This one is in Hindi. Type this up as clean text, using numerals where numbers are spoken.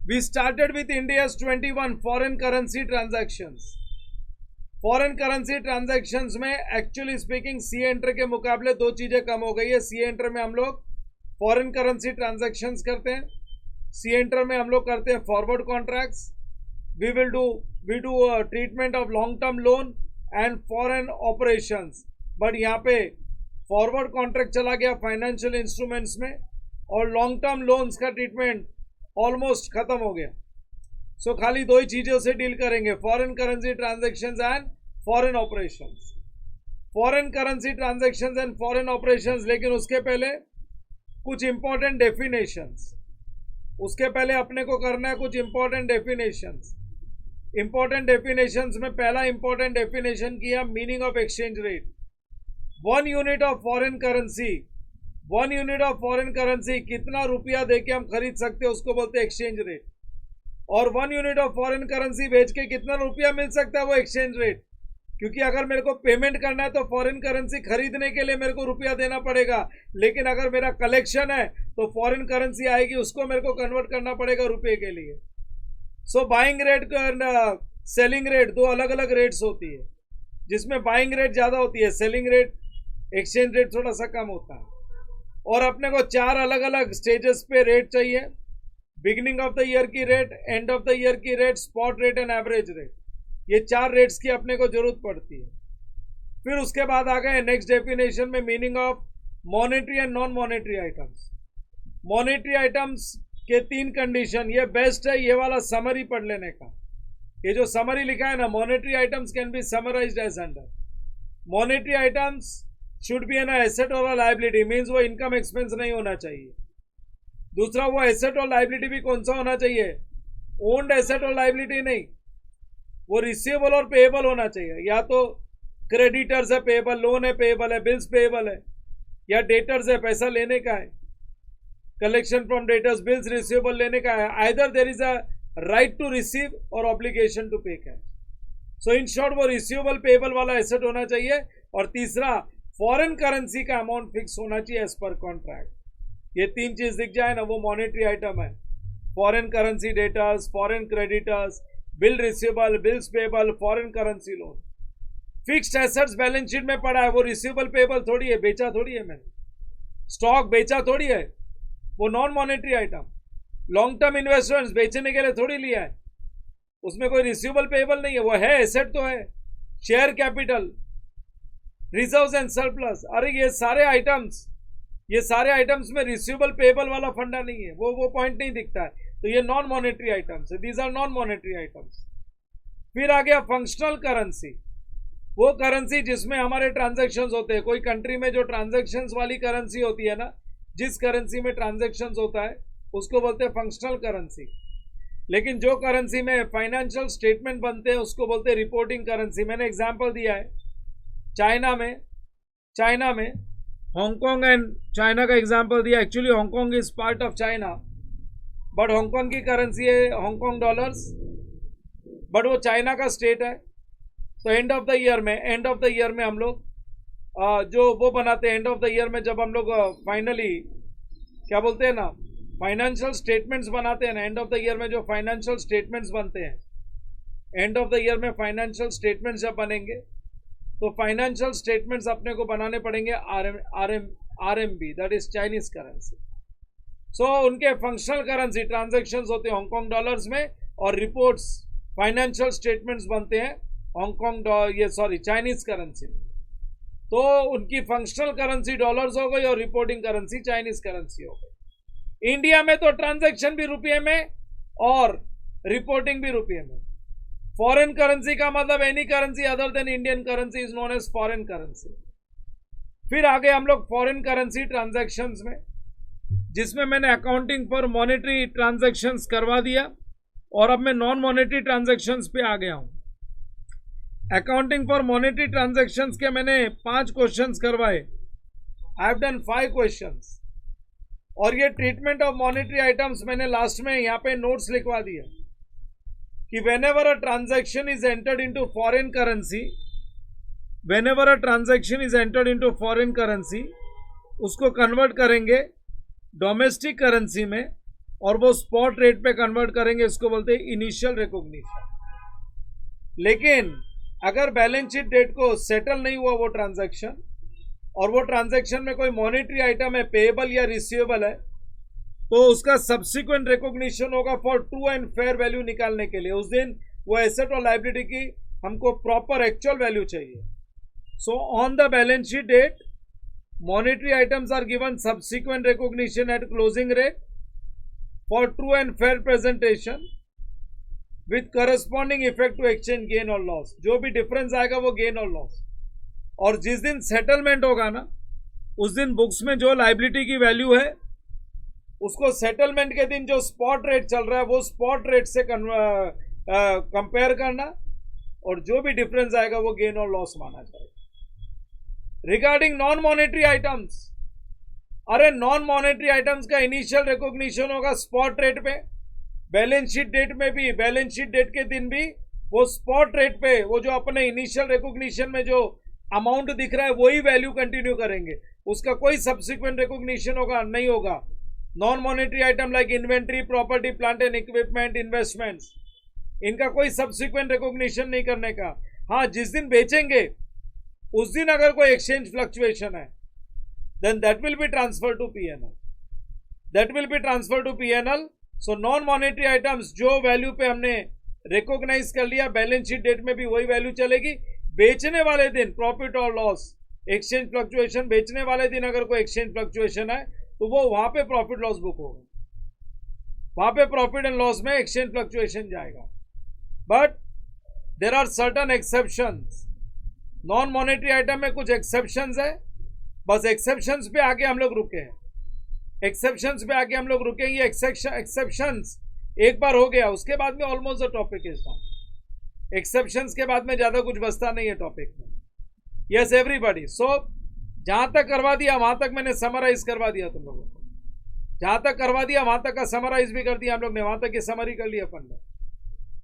We started with India's 21 foreign currency transactions. Foreign currency transactions में एक्चुअली स्पीकिंग सी एंटर के मुकाबले दो चीजें कम हो गई है. सी एंटर में हम लोग फॉरेन करेंसी ट्रांजैक्शंस करते हैं. सी एंटर में हम लोग करते हैं forward contracts. We do treatment of long term loan and foreign operations. But यहाँ पे फॉरवर्ड कॉन्ट्रैक्ट चला गया फाइनेंशियल इंस्ट्रूमेंट्स में और लॉन्ग टर्म लोन्स का ट्रीटमेंट ऑलमोस्ट खत्म हो गया. सो खाली दो ही चीजों से डील करेंगे, foreign currency transactions and foreign operations. Foreign currency transactions and foreign operations. लेकिन उसके पहले कुछ इंपॉर्टेंट डेफिनेशंस. उसके पहले अपने को करना है कुछ इंपॉर्टेंट डेफिनेशंस. इंपॉर्टेंट डेफिनेशंस में पहला इंपॉर्टेंट डेफिनेशन किया meaning of exchange rate. 1 unit of foreign currency, 1 unit of foreign currency कितना रुपया देके हम खरीद सकते हैं उसको बोलते हैं एक्सचेंज रेट. और 1 यूनिट ऑफ फॉरेन करेंसी बेच के कितना रुपया मिल सकता है वो एक्सचेंज रेट. क्योंकि अगर मेरे को पेमेंट करना है तो फॉरेन करेंसी खरीदने के लिए मेरे को रुपया देना पड़ेगा. लेकिन अगर मेरा कलेक्शन है तो फॉरेन करेंसी आएगी, उसको मेरे को कन्वर्ट करना पड़ेगा रुपये के लिए. So buying rate and selling rate दो अलग अलग रेट्स होती है, जिसमें बाइंग रेट ज्यादा होती है, सेलिंग रेट एक्सचेंज रेट थोड़ा सा कम होता है. और अपने को 4 अलग अलग स्टेजेस पे रेट चाहिए. बिगिनिंग ऑफ द ईयर की rate, end of the year की rate, spot rate and average rate. ये 4 रेट्स की अपने को जरूरत पड़ती है. फिर उसके बाद आ गए नेक्स्ट डेफिनेशन में meaning of monetary and non monetary items. Monetary items के 3 कंडीशन. ये बेस्ट है ये वाला समरी पढ़ लेने का. ये जो समरी लिखा है ना, monetary items can be summarised as under. Monetary items should be an asset और लायबिलिटी, मीन्स वो इनकम एक्सपेंस नहीं होना चाहिए. दूसरा वो एसेट और लायबिलिटी भी कौन सा होना चाहिए, ओन्ड एसेट और लायबिलिटी नहीं, वो रिसीवेबल और पेएबल होना चाहिए. या तो क्रेडिटर्स है पेएबल, लोन है पेएबल है, बिल्स पेएबल है, या डेटर्स है पैसा लेने का है, collection from debtors, bills receivable लेने का है. Either there is a right to receive और obligation to pay cash. So in short वो रिसीवेबल पेएबल वाला एसेट होना चाहिए. और तीसरा फॉरेन करेंसी का अमाउंट फिक्स होना चाहिए एज पर कॉन्ट्रैक्ट. ये 3 चीज दिख जाए ना वो मॉनेटरी आइटम है. Foreign currency debtors, foreign creditors, bill receivable, bills payable, foreign currency loan. Fixed assets balance sheet में पड़ा है, वो रिसीवेबल पेएबल थोड़ी है, बेचा थोड़ी है मैंने, स्टॉक बेचा थोड़ी है, वो non monetary item. Long term investments बेचने के लिए थोड़ी लिया है, उसमें कोई रिसीवेबल पेएबल नहीं है, वो है एसेट तो है. Share capital, reserves and surplus, अरे ये सारे आइटम्स में रिसीवेबल पेएबल वाला फंडा नहीं है, वो पॉइंट नहीं दिखता है. तो ये नॉन मॉनेटरी आइटम्स है, these are non monetary items. फिर आ गया फंक्शनल करेंसी. वो करेंसी जिसमें हमारे ट्रांजैक्शंस होते हैं. कोई कंट्री में जो ट्रांजैक्शंस वाली करेंसी होती है ना, जिस करेंसी में ट्रांजैक्शंस होता है उसको बोलते हैं फंक्शनल करेंसी. लेकिन जो करेंसी में फाइनेंशियल स्टेटमेंट बनते हैं उसको बोलते हैं रिपोर्टिंग करेंसी. मैंने एग्जाम्पल दिया है चाइना में हांगकांग एंड चाइना का एग्जांपल दिया. Actually Hong Kong is part of China, but Hong Kong की करेंसी है हांगकांग डॉलर्स, बट वो चाइना का स्टेट है. तो एंड ऑफ द ईयर में हम लोग जो वो बनाते हैं, एंड ऑफ द ईयर में जब हम लोग फाइनली क्या बोलते हैं ना, फाइनेंशियल स्टेटमेंट्स बनाते हैं ना, एंड ऑफ द ईयर में जो फाइनेंशियल स्टेटमेंट्स बनते हैं, एंड ऑफ द ईयर में फाइनेंशियल स्टेटमेंट्स जब बनेंगे तो फाइनेंशियल स्टेटमेंट्स अपने को बनाने पड़ेंगे RMB, that is Chinese currency. So उनके फंक्शनल करेंसी ट्रांजैक्शंस होते हैं हांगकांग डॉलर्स में, और रिपोर्ट्स फाइनेंशियल स्टेटमेंट्स बनते हैं चाइनीज करेंसी में. तो उनकी फंक्शनल करेंसी डॉलर्स हो गई और रिपोर्टिंग करेंसी चाइनीज करेंसी हो गई. इंडिया में तो ट्रांजैक्शन भी रुपये में और रिपोर्टिंग भी रुपये में. फॉरेन करेंसी का मतलब any currency other than Indian currency is known as foreign currency. फिर आगे हम लोग फॉरेन करेंसी ट्रांजैक्शंस में, जिसमें मैंने अकाउंटिंग फॉर मॉनेटरी ट्रांजैक्शंस करवा दिया और अब मैं नॉन मॉनेटरी ट्रांजैक्शंस पे आ गया हूं. अकाउंटिंग फॉर मॉनेटरी ट्रांजैक्शंस के मैंने 5 क्वेश्चंस करवाए. I have done 5 questions. और ये ट्रीटमेंट ऑफ मॉनेटरी आइटम्स मैंने लास्ट में यहाँ पे नोट्स लिखवा दिया कि whenever a transaction is entered into foreign currency, उसको कन्वर्ट करेंगे डोमेस्टिक करेंसी में और वो स्पॉट रेट पे कन्वर्ट करेंगे, इसको बोलते हैं इनिशियल रिकॉग्निशन। लेकिन अगर बैलेंस शीट डेट को सेटल नहीं हुआ वो ट्रांजैक्शन, और वो ट्रांजैक्शन में कोई मॉनेटरी आइटम है, पेएबल या रिसीवेबल है, तो उसका सब्सिक्वेंट रिकॉग्निशन होगा for true and fair value निकालने के लिए। उस दिन वो एसेट और लायबिलिटी की हमको प्रॉपर एक्चुअल वैल्यू चाहिए। So on the balance sheet date monetary items are given subsequent recognition at closing rate for true and fair presentation with corresponding effect to exchange gain or loss। जो भी डिफरेंस आएगा वो गेन और लॉस। और जिस दिन सेटलमेंट होगा ना, उस दिन बुक्स में जो लाइबिलिटी की वैल्यू है उसको सेटलमेंट के दिन जो स्पॉट रेट चल रहा है वो स्पॉट रेट से कंपेयर करना, और जो भी डिफरेंस आएगा वो गेन और लॉस माना जाएगा। रिगार्डिंग नॉन मॉनेटरी आइटम्स, अरे नॉन मॉनेटरी आइटम्स का इनिशियल रिकॉग्निशन होगा स्पॉट रेट पे। बैलेंस शीट डेट में भी, बैलेंस शीट डेट के दिन भी वो स्पॉट रेट पे, वो जो अपने इनिशियल रिकॉग्निशन में जो अमाउंट दिख रहा है वही वैल्यू कंटिन्यू करेंगे, उसका कोई सब्सिक्वेंट रिकॉग्निशन होगा नहीं होगा। Non monetary item like inventory, property, plant and equipment, investments, इनका कोई सब्सिक्वेंट रिकॉग्निशन नहीं करने का। हाँ, जिस दिन बेचेंगे उस दिन अगर कोई एक्सचेंज फ्लक्चुएशन है then that will be transfer to PNL, that will be transfer to PNL. So non monetary items जो वैल्यू पे हमने रिकॉग्नाइज कर लिया, बैलेंस शीट डेट में भी वही वैल्यू चलेगी। बेचने वाले दिन प्रॉफिट और लॉस, एक्सचेंज फ्लक्चुएशन, बेचने वाले दिन अगर कोई एक्सचेंज फ्लक्चुएशन है तो वो वहां पे प्रॉफिट लॉस बुक होगा, वहां पे प्रॉफिट एंड लॉस में एक्सचेंज फ्लक्चुएशन जाएगा। But there are certain exceptions. Non monetary item में कुछ एक्सेप्शंस है, बस एक्सेप्शंस पे आके हम लोग रुके हैं, एक्सेप्शंस पे आके हम लोग रुके। ये एक्सेप्शंस एक बार हो गया, उसके बाद में almost the topic is done. Exceptions के बाद में ज्यादा कुछ बचता नहीं है टॉपिक में। यस एवरीबॉडी, सो जहां तक करवा दिया वहां तक मैंने समराइज करवा दिया तुम लोगों को, जहां तक करवा दिया वहां तक का समराइज भी कर दिया हम लोग ने, वहां तक की समरी कर लिया अपन ने।